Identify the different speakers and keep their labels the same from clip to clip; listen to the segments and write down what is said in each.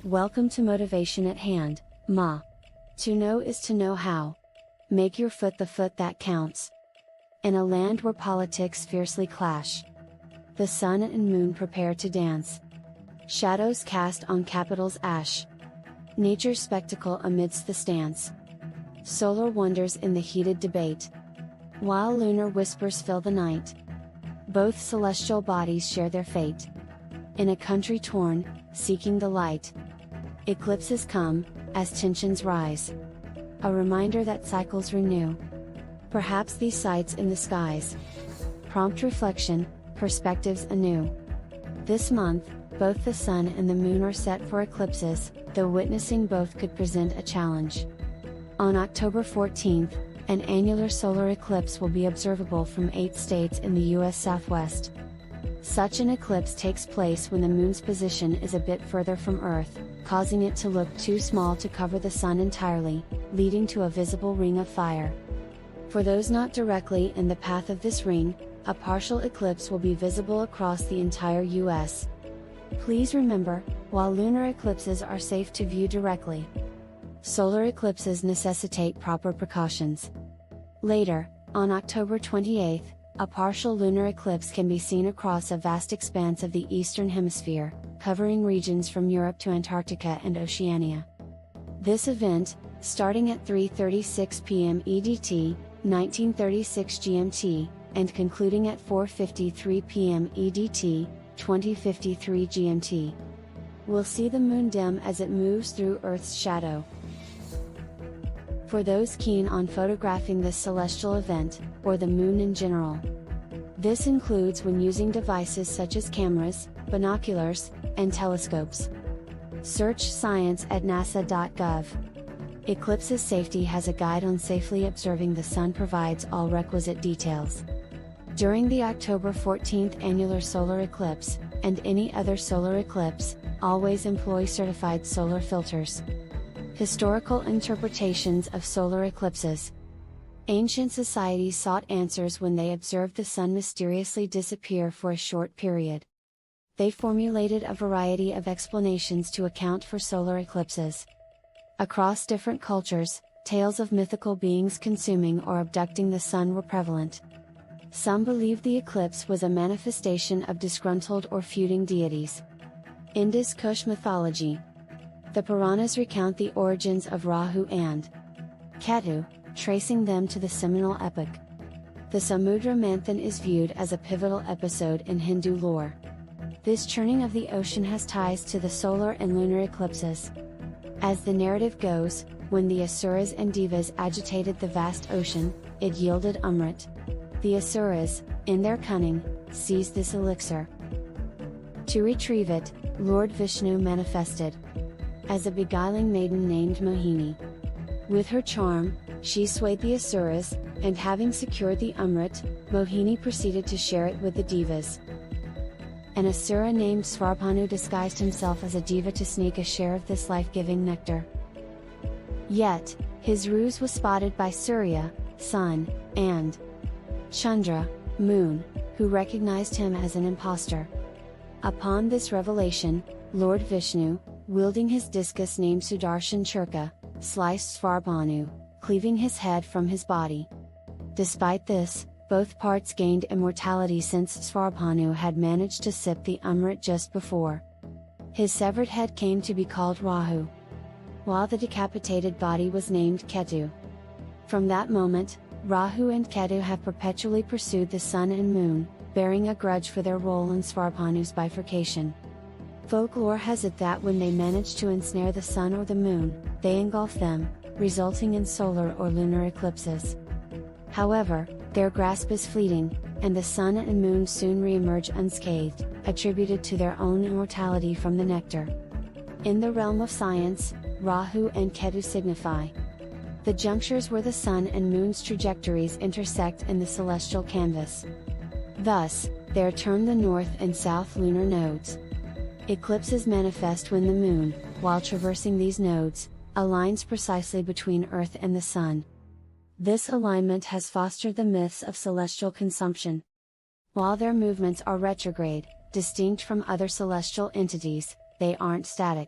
Speaker 1: Welcome to Motivation at Hand, Ma. To know is to know how. Make your foot the foot that counts. In a land where politics fiercely clash, the sun and moon prepare to dance. Shadows cast on capital's ash. Nature's spectacle amidst the stance. Solar wonders in the heated debate, while lunar whispers fill the night. Both celestial bodies share their fate. In a country torn, seeking the light, eclipses come, as tensions rise. A reminder that cycles renew. Perhaps these sights in the skies prompt reflection, perspectives anew. This month, both the sun and the moon are set for eclipses, though witnessing both could present a challenge. On October 14th, an annular solar eclipse will be observable from 8 states in the U.S. Southwest. Such an eclipse takes place when the moon's position is a bit further from Earth, causing it to look too small to cover the sun entirely, leading to a visible ring of fire. For those not directly in the path of this ring, a partial eclipse will be visible across the entire U.S. Please remember, while lunar eclipses are safe to view directly, solar eclipses necessitate proper precautions. Later, on October 28th, a partial lunar eclipse can be seen across a vast expanse of the Eastern Hemisphere, covering regions from Europe to Antarctica and Oceania. This event, starting at 3:36 p.m. EDT, 1936 GMT, and concluding at 4:53 p.m. EDT, 2053 GMT, will see the moon dim as it moves through Earth's shadow. For those keen on photographing this celestial event, or the moon in general, this includes when using devices such as cameras, binoculars, and telescopes. Search science at nasa.gov. Eclipses Safety has a guide on safely observing the sun, provides all requisite details. During the October 14th annular solar eclipse, and any other solar eclipse, always employ certified solar filters. Historical interpretations of solar eclipses. Ancient societies sought answers when they observed the sun mysteriously disappear for a short period. They formulated a variety of explanations to account for solar eclipses. Across different cultures, tales of mythical beings consuming or abducting the sun were prevalent. Some believed the eclipse was a manifestation of disgruntled or feuding deities. Indus Kush mythology. The Puranas recount the origins of Rahu and Ketu, tracing them to the seminal epic. The Samudra Manthan is viewed as a pivotal episode in Hindu lore. This churning of the ocean has ties to the solar and lunar eclipses. As the narrative goes, when the Asuras and Devas agitated the vast ocean, it yielded Amrit. The Asuras, in their cunning, seized this elixir. To retrieve it, Lord Vishnu manifested as a beguiling maiden named Mohini. With her charm, she swayed the Asuras, and having secured the Amrit, Mohini proceeded to share it with the Devas. An Asura named Svarbhanu disguised himself as a Deva to sneak a share of this life-giving nectar. Yet, his ruse was spotted by Surya, sun, and Chandra, moon, who recognized him as an impostor. Upon this revelation, Lord Vishnu, wielding his discus named Sudarshan Churka, sliced Svarbhanu, cleaving his head from his body. Despite this, both parts gained immortality since Svarbhanu had managed to sip the Amrit just before. His severed head came to be called Rahu, while the decapitated body was named Ketu. From that moment, Rahu and Ketu have perpetually pursued the sun and moon, bearing a grudge for their role in Svarbhanu's bifurcation. Folklore has it that when they manage to ensnare the sun or the moon, they engulf them, resulting in solar or lunar eclipses. However, their grasp is fleeting, and the sun and moon soon re-emerge unscathed, attributed to their own immortality from the nectar. In the realm of science, Rahu and Ketu signify the junctures where the sun and moon's trajectories intersect in the celestial canvas. Thus, they are termed the north and south lunar nodes. Eclipses manifest when the moon, while traversing these nodes, aligns precisely between Earth and the sun. This alignment has fostered the myths of celestial consumption. While their movements are retrograde, distinct from other celestial entities, they aren't static.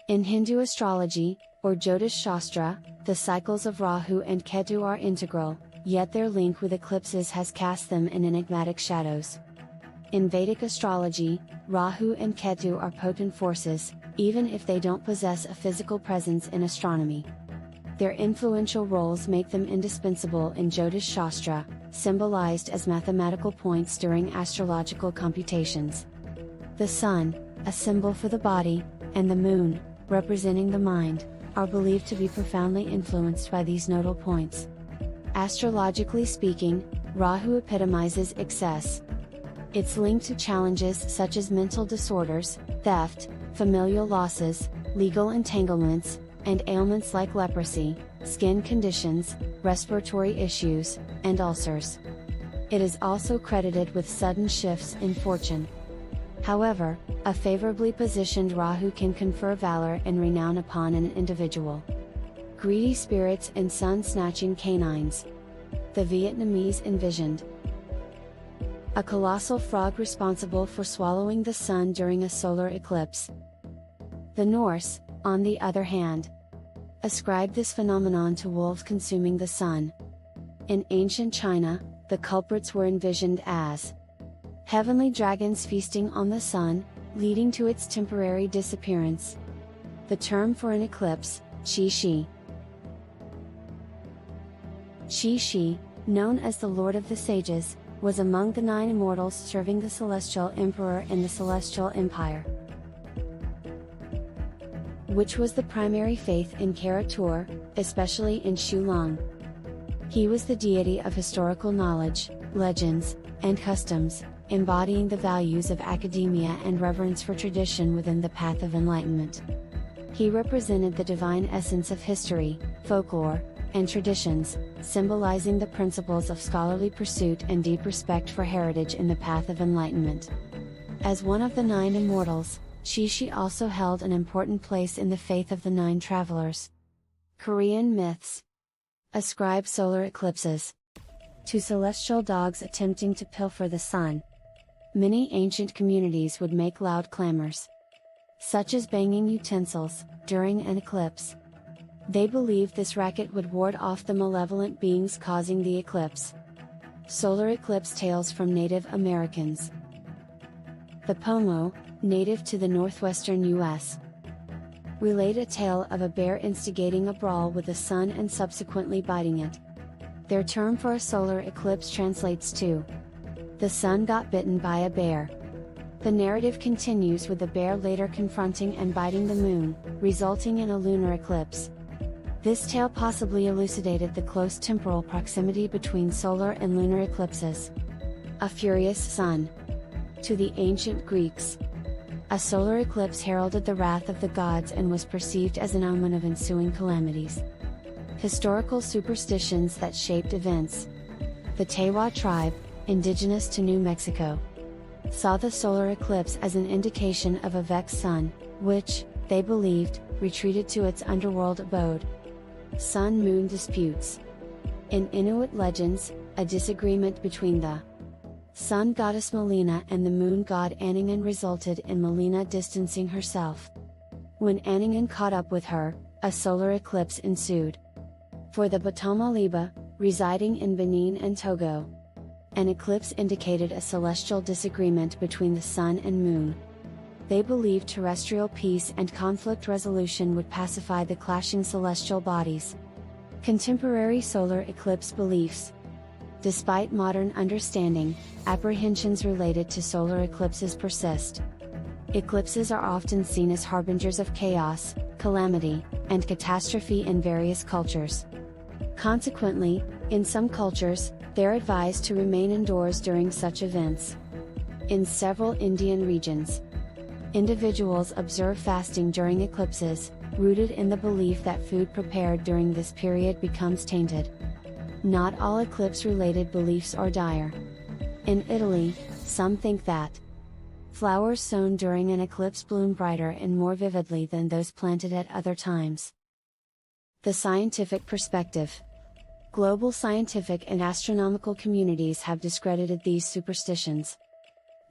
Speaker 1: In Hindu astrology, or Jyotish Shastra, the cycles of Rahu and Ketu are integral, yet their link with eclipses has cast them in enigmatic shadows. In Vedic astrology, Rahu and Ketu are potent forces, even if they don't possess a physical presence in astronomy. Their influential roles make them indispensable in Jyotish Shastra, symbolized as mathematical points during astrological computations. The sun, a symbol for the body, and the moon, representing the mind, are believed to be profoundly influenced by these nodal points. Astrologically speaking, Rahu epitomizes excess. It's linked to challenges such as mental disorders, theft, familial losses, legal entanglements, and ailments like leprosy, skin conditions, respiratory issues, and ulcers. It is also credited with sudden shifts in fortune. However, a favorably positioned Rahu can confer valor and renown upon an individual. Greedy spirits and sun-snatching canines. The Vietnamese envisioned a colossal frog responsible for swallowing the sun during a solar eclipse. The Norse, on the other hand, ascribed this phenomenon to wolves consuming the sun. In ancient China, the culprits were envisioned as heavenly dragons feasting on the sun, leading to its temporary disappearance. The term for an eclipse, Qi Shi, known as the Lord of the Sages, was among the 9 immortals serving the Celestial Emperor in the Celestial Empire, which was the primary faith in Karatur, especially in Shulong. He was the deity of historical knowledge, legends, and customs, embodying the values of academia and reverence for tradition within the path of enlightenment. He represented the divine essence of history, folklore, and traditions, symbolizing the principles of scholarly pursuit and deep respect for heritage in the path of enlightenment. As one of the 9 immortals, Qi also held an important place in the faith of the 9 travelers. Korean myths ascribe solar eclipses to celestial dogs attempting to pilfer the sun. Many ancient communities would make loud clamors, such as banging utensils, during an eclipse. They believed this racket would ward off the malevolent beings causing the eclipse. Solar eclipse tales from Native Americans. The Pomo, native to the northwestern U.S., relate a tale of a bear instigating a brawl with the sun and subsequently biting it. Their term for a solar eclipse translates to "the sun got bitten by a bear." The narrative continues with the bear later confronting and biting the moon, resulting in a lunar eclipse. This tale possibly elucidated the close temporal proximity between solar and lunar eclipses. A furious sun. To the ancient Greeks, a solar eclipse heralded the wrath of the gods and was perceived as an omen of ensuing calamities. Historical superstitions that shaped events. The Tewa tribe, indigenous to New Mexico, saw the solar eclipse as an indication of a vexed sun, which, they believed, retreated to its underworld abode. Sun-moon disputes. In Inuit legends, a disagreement between the sun goddess Melina and the moon god Anningen resulted in Melina distancing herself. When Anningen caught up with her, a solar eclipse ensued. For the Batamaliba, residing in Benin and Togo, an eclipse indicated a celestial disagreement between the sun and moon. They believed terrestrial peace and conflict resolution would pacify the clashing celestial bodies. Contemporary solar eclipse beliefs. Despite modern understanding, apprehensions related to solar eclipses persist. Eclipses are often seen as harbingers of chaos, calamity, and catastrophe in various cultures. Consequently, in some cultures, they're advised to remain indoors during such events. In several Indian regions, individuals observe fasting during eclipses, rooted in the belief that food prepared during this period becomes tainted. Not all eclipse-related beliefs are dire. In Italy, some think that flowers sown during an eclipse bloom brighter and more vividly than those planted at other times. The scientific perspective. Global scientific and astronomical communities have discredited these superstitions.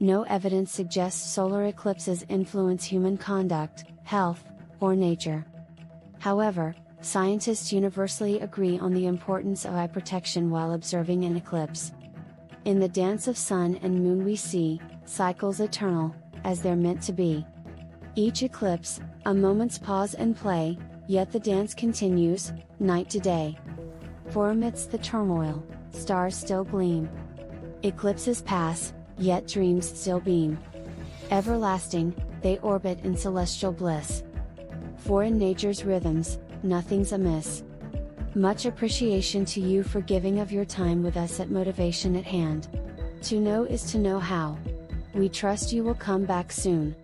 Speaker 1: No evidence suggests solar eclipses influence human conduct, health, or nature. However, scientists universally agree on the importance of eye protection while observing an eclipse. In the dance of sun and moon we see cycles eternal, as they're meant to be. Each eclipse, a moment's pause and play, yet the dance continues, night to day. For amidst the turmoil, stars still gleam. Eclipses pass, yet dreams still beam. Everlasting, they orbit in celestial bliss. For in nature's rhythms, nothing's amiss. Much appreciation to you for giving of your time with us at Motivation at Hand. To know is to know how. We trust you will come back soon.